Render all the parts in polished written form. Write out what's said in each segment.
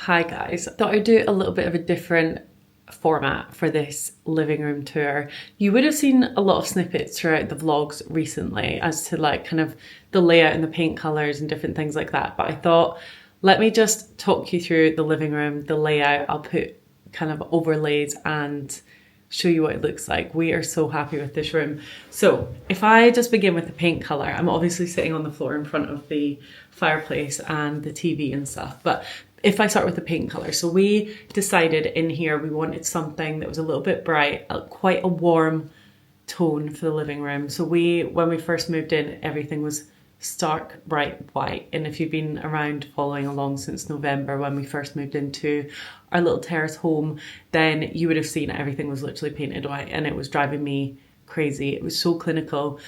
Hi guys, thought I'd do a little bit of a different format for this living room tour. You would have seen a lot of snippets throughout the vlogs recently as to like kind of the layout and the paint colors and different things like that, but I thought let me just talk you through the living room, the layout. I'll put kind of overlays and show you what it looks like. We are so happy with this room. So if I just begin with the paint color, I'm obviously sitting on the floor in front of the fireplace and the TV and stuff, but if I start with the paint color, so we decided in here we wanted something that was a little bit bright, quite a warm tone for the living room. So when we first moved in, everything was stark bright white. And if you've been around following along since November when we first moved into our little terrace home, then you would have seen everything was literally painted white, and it was driving me crazy. It was so clinical.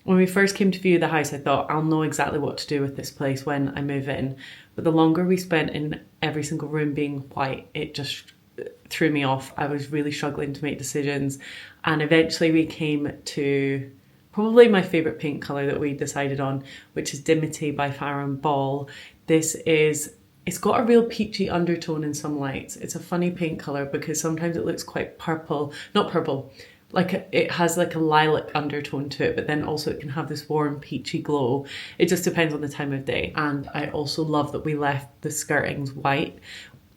When we first came to view the house, I thought I'll know exactly what to do with this place when I move in. But the longer we spent in every single room being white, it just threw me off. I was really struggling to make decisions. And eventually we came to probably my favourite paint colour that we decided on, which is Dimity by Farron Ball. It's got a real peachy undertone in some lights. It's a funny paint colour because sometimes it looks quite purple, not purple, like it has like a lilac undertone to it, but then also it can have this warm peachy glow. It just depends on the time of day. And I also love that we left the skirtings white.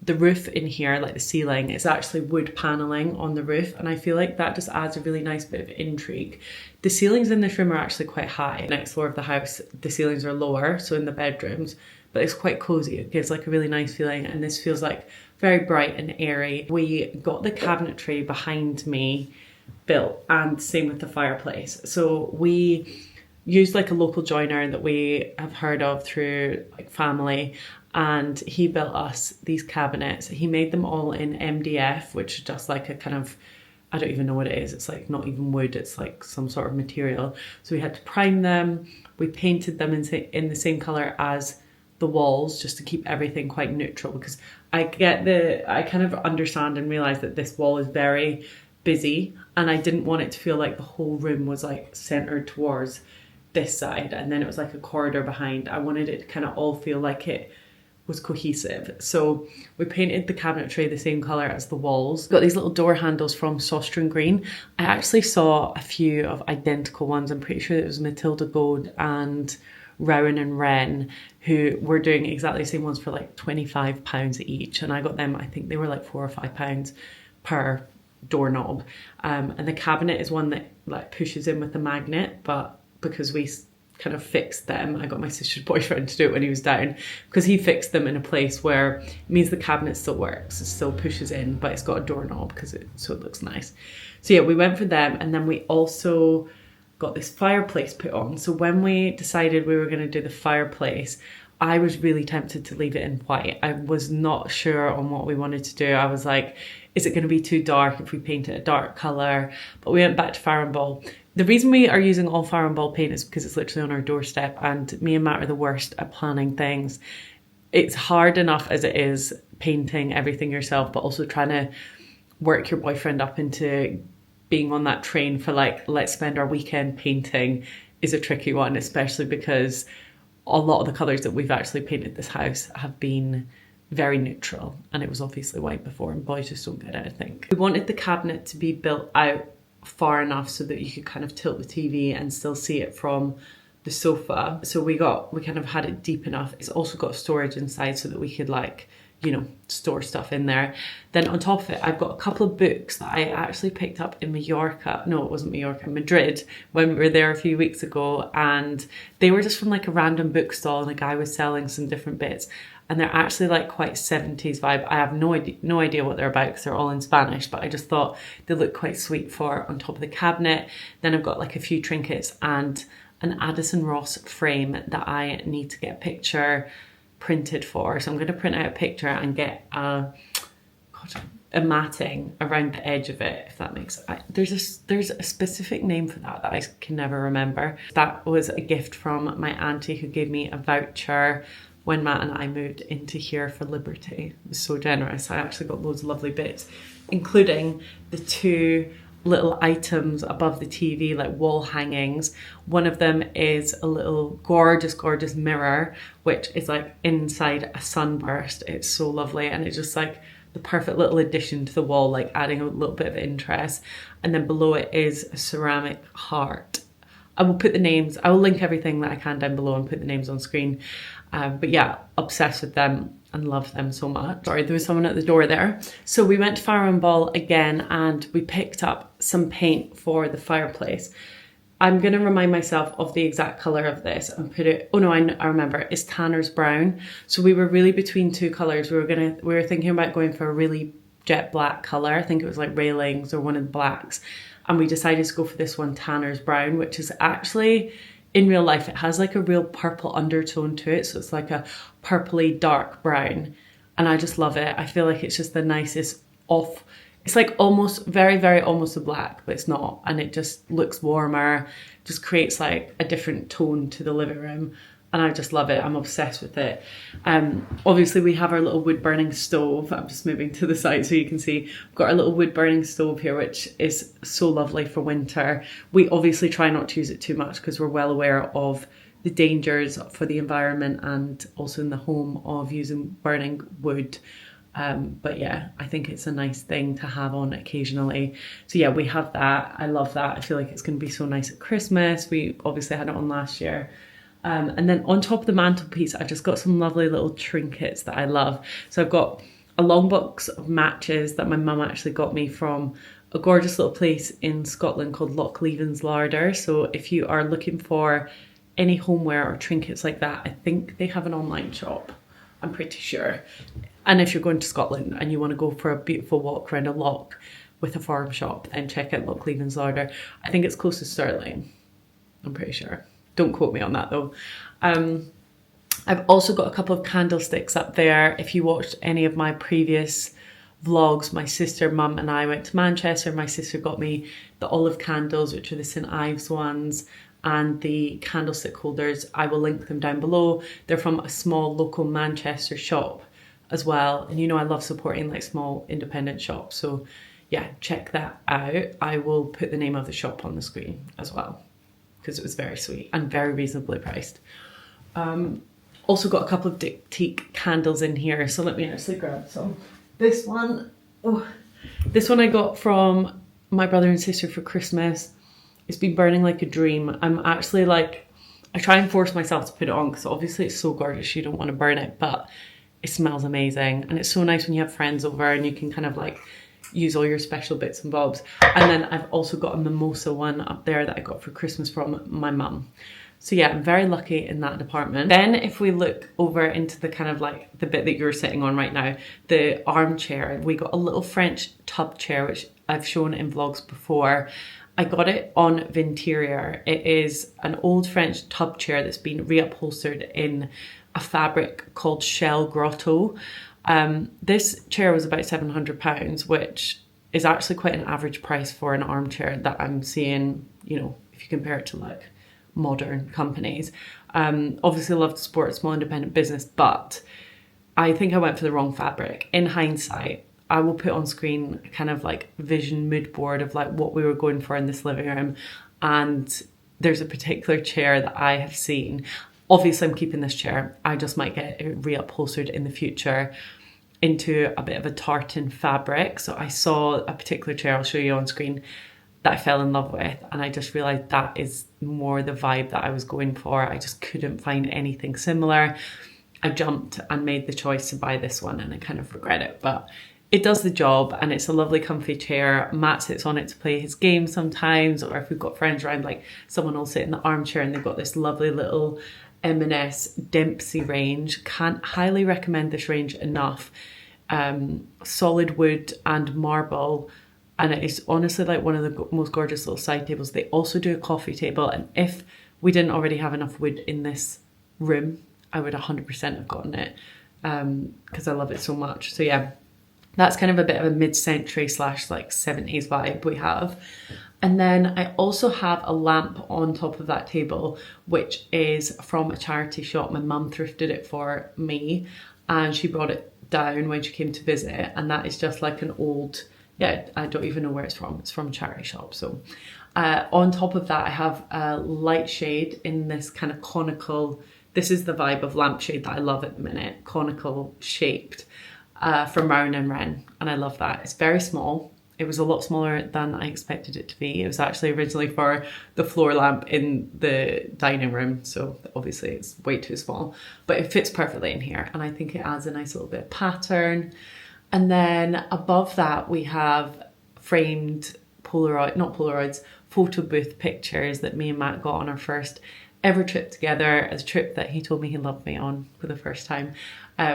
The roof in here, like the ceiling, is actually wood paneling on the roof, and I feel like that just adds a really nice bit of intrigue. The ceilings in this room are actually quite high. Next floor of the house, the ceilings are lower, so in the bedrooms, but it's quite cozy. It gives like a really nice feeling, and this feels like very bright and airy. We got the cabinetry behind me built, and same with the fireplace. So we used like a local joiner that we have heard of through like family, and he built us these cabinets. He made them all in MDF, which is just like a kind of, I don't even know what it is. It's like not even wood, it's like some sort of material. So we had to prime them. We painted them in the same color as the walls just to keep everything quite neutral, because I kind of understand and realize that this wall is very busy, and I didn't want it to feel like the whole room was like centered towards this side and then it was like a corridor behind. I wanted it to kind of all feel like it was cohesive. So we painted the cabinetry the same colour as the walls. Got these little door handles from Sostron Green. I actually saw a few of identical ones. I'm pretty sure it was Matilda Gold and Rowan and Wren who were doing exactly the same ones for like £25 each, and I got them, I think they were like £4 or £5 per doorknob. And the cabinet is one that like pushes in with the magnet, but because we kind of fixed them, I got my sister's boyfriend to do it when he was down, because he fixed them in a place where it means the cabinet still works, it still pushes in, but it's got a doorknob so it looks nice. So yeah, we went for them, and then we also got this fireplace put on. So when we decided we were going to do the fireplace, I was really tempted to leave it in white. I was not sure on what we wanted to do. I was like, is it going to be too dark if we paint it a dark colour? But we went back to Farron Ball. The reason we are using all Farron Ball paint is because it's literally on our doorstep, and me and Matt are the worst at planning things. It's hard enough as it is painting everything yourself, but also trying to work your boyfriend up into being on that train for like, let's spend our weekend painting is a tricky one, especially because a lot of the colours that we've actually painted this house have been very neutral, and it was obviously white before, and boys just don't get it, I think. We wanted the cabinet to be built out far enough so that you could kind of tilt the TV and still see it from the sofa. So we kind of had it deep enough. It's also got storage inside so that we could like, you know, store stuff in there. Then on top of it, I've got a couple of books that I actually picked up in Madrid, when we were there a few weeks ago, and they were just from like a random bookstall, and the guy was selling some different bits, and they're actually like quite 70s vibe. I have no idea what they're about because they're all in Spanish, but I just thought they look quite sweet for on top of the cabinet. Then I've got like a few trinkets and an Addison Ross frame that I need to get a picture printed for. So I'm going to print out a picture and get a matting around the edge of it, if that makes sense. There's a specific name for that I can never remember. That was a gift from my auntie who gave me a voucher when Matt and I moved into here for Liberty. It was so generous. I actually got loads of lovely bits, including the two little items above the TV, like wall hangings. One of them is a little gorgeous mirror, which is like inside a sunburst. It's so lovely, and it's just like the perfect little addition to the wall, like adding a little bit of interest. And then below it is a ceramic heart. I will link everything that I can down below and put the names on screen. But yeah, obsessed with them and love them so much. Sorry, there was someone at the door there. So we went to Fire and Ball again, and we picked up some paint for the fireplace. I'm going to remind myself of the exact colour of this and put it, oh no, I remember, it's Tanner's Brown. So we were really between two colours. We were thinking about going for a really jet black colour. I think it was like Railings or one of the blacks. And we decided to go for this one, Tanner's Brown, which is actually, in real life, it has like a real purple undertone to it. So it's like a purpley dark brown. And I just love it. I feel like it's just the nicest off. It's like almost, very almost a black, but it's not. And it just looks warmer, just creates like a different tone to the living room. And I just love it. I'm obsessed with it. Obviously we have our little wood burning stove. I'm just moving to the side so you can see. We've got our little wood burning stove here, which is so lovely for winter. We obviously try not to use it too much because we're well aware of the dangers for the environment and also in the home of using burning wood. But yeah, I think it's a nice thing to have on occasionally. So yeah, we have that. I love that. I feel like it's going to be so nice at Christmas. We obviously had it on last year. And then on top of the mantelpiece, I've just got some lovely little trinkets that I love. So I've got a long box of matches that my mum actually got me from a gorgeous little place in Scotland called Lochleven's Larder. So if you are looking for any homeware or trinkets like that, I think they have an online shop. I'm pretty sure. And if you're going to Scotland and you want to go for a beautiful walk around a loch with a farm shop, then check out Lochleven's Larder. I think it's close to Stirling. I'm pretty sure. Don't quote me on that though. I've also got a couple of candlesticks up there. If you watched any of my previous vlogs, my sister, mum and I went to Manchester. My sister got me the olive candles, which are the St. Ives ones, and the candlestick holders. I will link them down below. They're from a small local Manchester shop as well. And you know I love supporting like small independent shops. So yeah, check that out. I will put the name of the shop on the screen as well, because it was very sweet and very reasonably priced. Also got a couple of Diptyque candles in here, so let me actually grab some. This one I got from my brother and sister for Christmas. It's been burning like a dream. I'm actually like, I try and force myself to put it on because obviously it's so gorgeous, you don't want to burn it, but it smells amazing. And it's so nice when you have friends over and you can kind of like use all your special bits and bobs. And then I've also got a mimosa one up there that I got for Christmas from my mum. So yeah, I'm very lucky in that department. Then if we look over into the kind of like the bit that you're sitting on right now, the armchair, we got a little French tub chair, which I've shown in vlogs before. I got it on Vinterior. It is an old French tub chair that's been reupholstered in a fabric called Shell Grotto. This chair was about £700, which is actually quite an average price for an armchair that I'm seeing, you know, if you compare it to like modern companies. Obviously love to support a small independent business, but I think I went for the wrong fabric. In hindsight, I will put on screen kind of like vision mood board of like what we were going for in this living room. And there's a particular chair that I have seen. Obviously I'm keeping this chair. I just might get it reupholstered in the future into a bit of a tartan fabric. So I saw a particular chair, I'll show you on screen, that I fell in love with, and I just realised that is more the vibe that I was going for. I just couldn't find anything similar. I jumped and made the choice to buy this one, and I kind of regret it, but it does the job, and it's a lovely comfy chair. Matt sits on it to play his game sometimes, or if we've got friends around, like someone will sit in the armchair and they've got this lovely little M&S Dempsey range. Can't highly recommend this range enough. Solid wood and marble, and it is honestly like one of the most gorgeous little side tables. They also do a coffee table, and if we didn't already have enough wood in this room, I would 100% have gotten it, because I love it so much. So yeah, that's kind of a bit of a mid-century / like 70s vibe we have. And then I also have a lamp on top of that table, which is from a charity shop. My mum thrifted it for me, and she brought it down when she came to visit, and that is just like an old yeah, I don't even know where it's from. It's from a charity shop. So on top of that, I have a light shade in this kind of conical, this is the vibe of lampshade that I love at the minute, conical shaped, from Round and Wren, and I love that. It's very small. It was a lot smaller than I expected it to be. It was actually originally for the floor lamp in the dining room, so obviously it's way too small, but it fits perfectly in here, and I think it adds a nice little bit of pattern. And then above that we have framed photo booth pictures that me and Matt got on our first ever trip together, a trip that he told me he loved me on for the first time,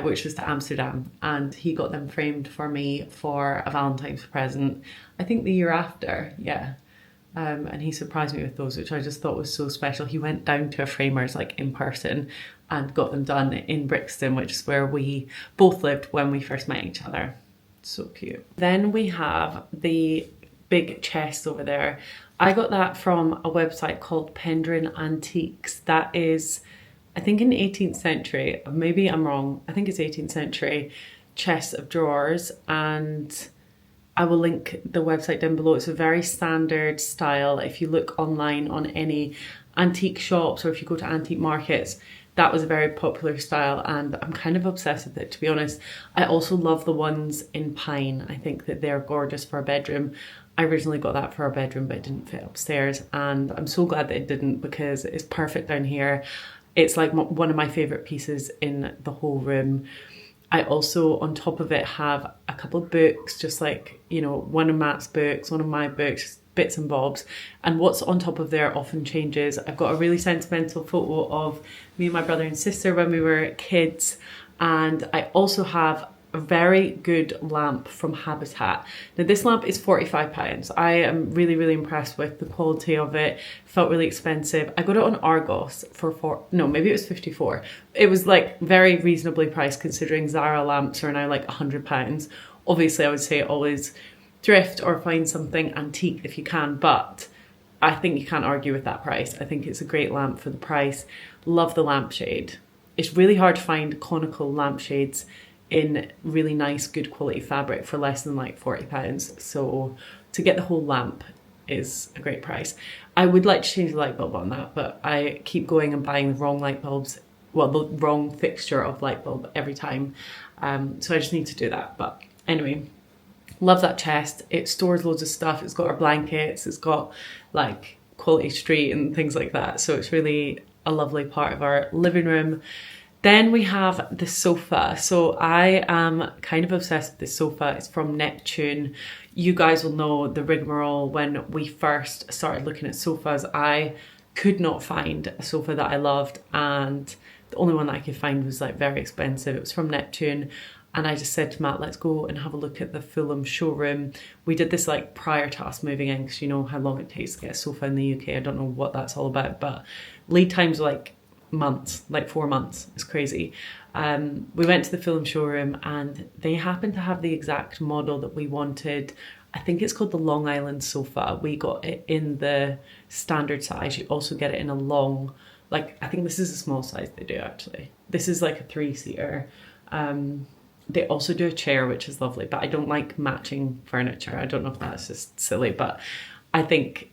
which was to Amsterdam, and he got them framed for me for a Valentine's present, I think the year after, yeah. And he surprised me with those, which I just thought was so special. He went down to a framer's like in person and got them done in Brixton, which is where we both lived when we first met each other. So cute. Then we have the big chest over there. I got that from a website called Pendrin Antiques. That is, I think, in the 18th century, maybe I'm wrong, I think it's 18th century chest of drawers, and I will link the website down below. It's a very standard style. If you look online on any antique shops or if you go to antique markets, that was a very popular style, and I'm kind of obsessed with it, to be honest. I also love the ones in pine. I think that they're gorgeous for a bedroom. I originally got that for our bedroom, but it didn't fit upstairs, and I'm so glad that it didn't, because it's perfect down here. It's like one of my favorite pieces in the whole room. I also, on top of it, have a couple of books, just like, you know, one of Matt's books, one of my books, bits and bobs. And what's on top of there often changes. I've got a really sentimental photo of me and my brother and sister when we were kids. And I also have a very good lamp from Habitat. Now this lamp is £45. I am really, really impressed with the quality of it. Felt really expensive. I got it on Argos for maybe it was 54. It was like very reasonably priced considering Zara lamps are now like £100. Obviously I would say always thrift or find something antique if you can, but I think you can't argue with that price. I think it's a great lamp for the price. Love the lampshade. It's really hard to find conical lampshades in really nice, good quality fabric for less than like £40. So to get the whole lamp is a great price. I would like to change the light bulb on that, but I keep going and buying the wrong light bulbs, well, the wrong fixture of light bulb every time. So I just need to do that. But anyway, love that chest. It stores loads of stuff. It's got our blankets, it's got like quality street and things like that. So it's really a lovely part of our living room. Then we have the sofa. So I am kind of obsessed with this sofa. It's from Neptune. You guys will know the rigmarole when we first started looking at sofas. I could not find a sofa that I loved, and the only one that I could find was like very expensive. It was from Neptune. And I just said to Matt, let's go and have a look at the Fulham showroom. We did this like prior to us moving in, because you know how long it takes to get a sofa in the UK. I don't know what that's all about, but lead times are like months, like 4 months. It's crazy. We went to the Fulham showroom and they happened to have the exact model that we wanted. I think it's called the Long Island sofa. We got it in the standard size. You also get it in a long, like, I think this is a small size they do actually. This is like a 3-seater. They also do a chair, which is lovely, but I don't like matching furniture. I don't know if that's just silly, but I think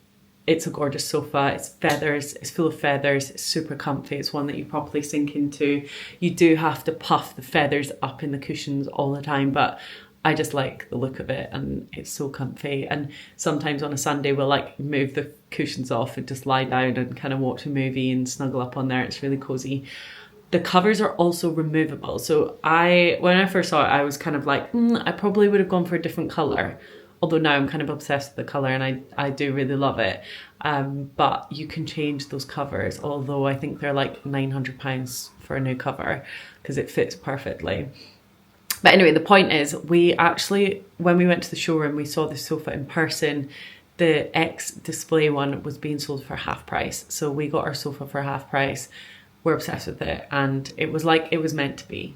it's a gorgeous sofa. It's feathers, it's full of feathers, it's super comfy. It's one that you properly sink into. You do have to puff the feathers up in the cushions all the time, but I just like the look of it and it's so comfy. And sometimes on a Sunday we'll like move the cushions off and just lie down and kind of watch a movie and snuggle up on there. It's really cozy. The covers are also removable. So when I first saw it, I was kind of like, I probably would have gone for a different colour. Although now I'm kind of obsessed with the colour and I do really love it. But you can change those covers, although I think they're like £900 for a new cover because it fits perfectly. But anyway, the point is, we actually, when we went to the showroom, we saw this sofa in person. The ex-display one was being sold for half price. So we got our sofa for half price. We're obsessed with it. And it was like it was meant to be,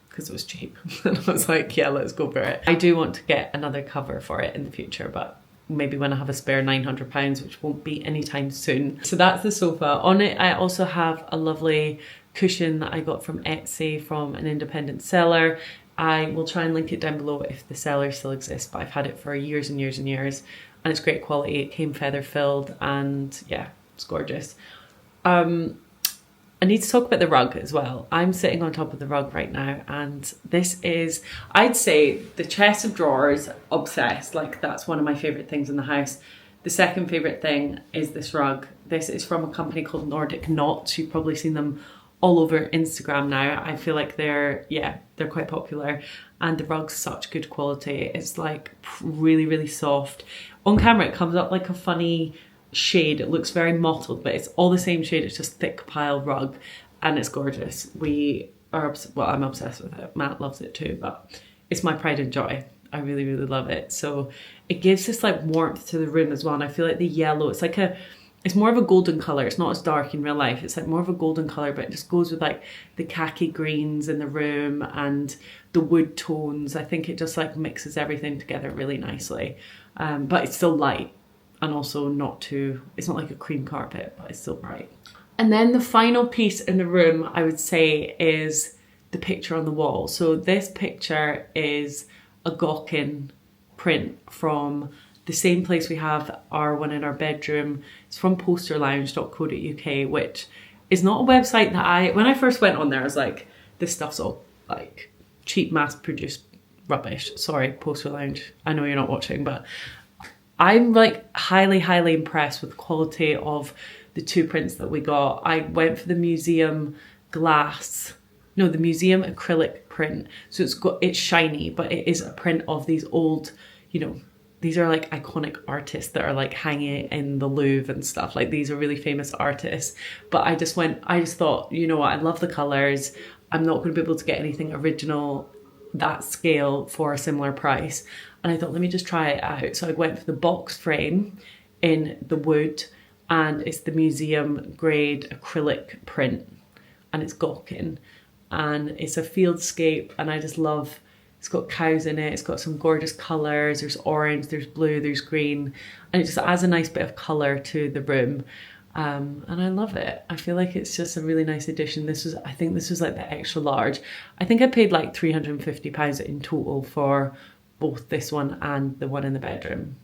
because it was cheap. And I was like, yeah, let's go for it. I do want to get another cover for it in the future, but maybe when I have a spare £900, which won't be anytime soon. So that's the sofa. On it, I also have a lovely cushion that I got from Etsy from an independent seller. I will try and link it down below if the seller still exists, but I've had it for years and years and years, and it's great quality. It came feather filled, and yeah, it's gorgeous. I need to talk about the rug as well. I'm sitting on top of the rug right now, and this is, I'd say, the chest of drawers, obsessed. Like, that's one of my favorite things in the house. The second favorite thing is this rug. This is from a company called Nordic Knots. You've probably seen them all over Instagram now. I feel like they're quite popular, and the rug's such good quality. It's like really, really soft. On camera, it comes up like a funny shade. It looks very mottled, but it's all the same shade. It's just thick pile rug, and it's gorgeous. I'm obsessed with it. Matt loves it too, but it's my pride and joy. I really, really love it. So it gives this like warmth to the room as well. And I feel like the yellow, it's more of a golden color. It's not as dark in real life. It's like more of a golden color, but it just goes with like the khaki greens in the room and the wood tones. I think it just like mixes everything together really nicely. But it's still light. And also it's not like a cream carpet, but it's still bright. And then the final piece in the room, I would say, is the picture on the wall. So this picture is a gawkin print from the same place we have our one in our bedroom. It's from posterlounge.co.uk, which is not a website that when I first went on there, I was like, this stuff's all like cheap mass-produced rubbish. Sorry, Poster Lounge. I know you're not watching, but I'm like highly, highly impressed with the quality of the two prints that we got. I went for the museum acrylic print. So it's shiny, but it is a print of these old, these are like iconic artists that are like hanging in the Louvre and stuff. Like, these are really famous artists. But I just thought, you know what, I love the colours. I'm not going to be able to get anything original that scale for a similar price. And I thought, let me just try it out. So I went for the box frame in the wood, and it's the museum grade acrylic print, and it's gawkin, and it's a fieldscape, and I just love, it's got cows in it, it's got some gorgeous colours, there's orange, there's blue, there's green, and it just adds a nice bit of colour to the room. And I love it. I feel like it's just a really nice addition. I think this was like the extra large. I think I paid like £350 in total for both this one and the one in the bedroom,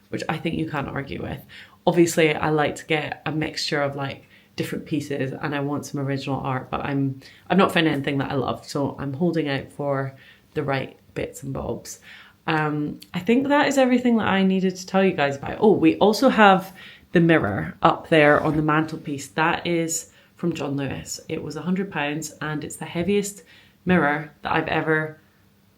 which I think you can't argue with. Obviously, I like to get a mixture of like different pieces, and I want some original art, but I've not found anything that I love, so I'm holding out for the right bits and bobs. I think that is everything that I needed to tell you guys about. Oh, we also have the mirror up there on the mantelpiece. That is from John Lewis. It was £100, and it's the heaviest mirror that I've ever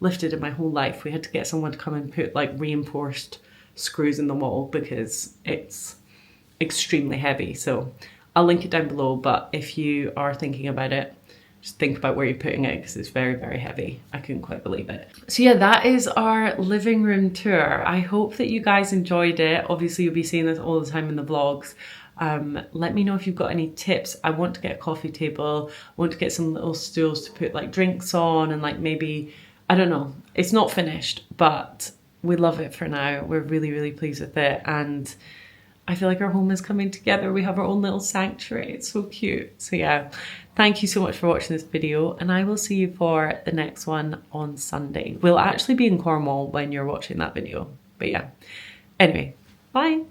lifted in my whole life. We had to get someone to come and put like reinforced screws in the wall because it's extremely heavy. So I'll link it down below, but if you are thinking about it, just think about where you're putting it, because it's very, very heavy. I couldn't quite believe it. So yeah, that is our living room tour. I hope that you guys enjoyed it. Obviously, you'll be seeing this all the time in the vlogs. Let me know if you've got any tips. I want to get a coffee table. I want to get some little stools to put like drinks on, and like maybe, I don't know. It's not finished, but we love it for now. We're really, really pleased with it. And I feel like our home is coming together. We have our own little sanctuary. It's so cute. So yeah, thank you so much for watching this video, and I will see you for the next one on Sunday. We'll actually be in Cornwall when you're watching that video. But yeah, anyway, bye.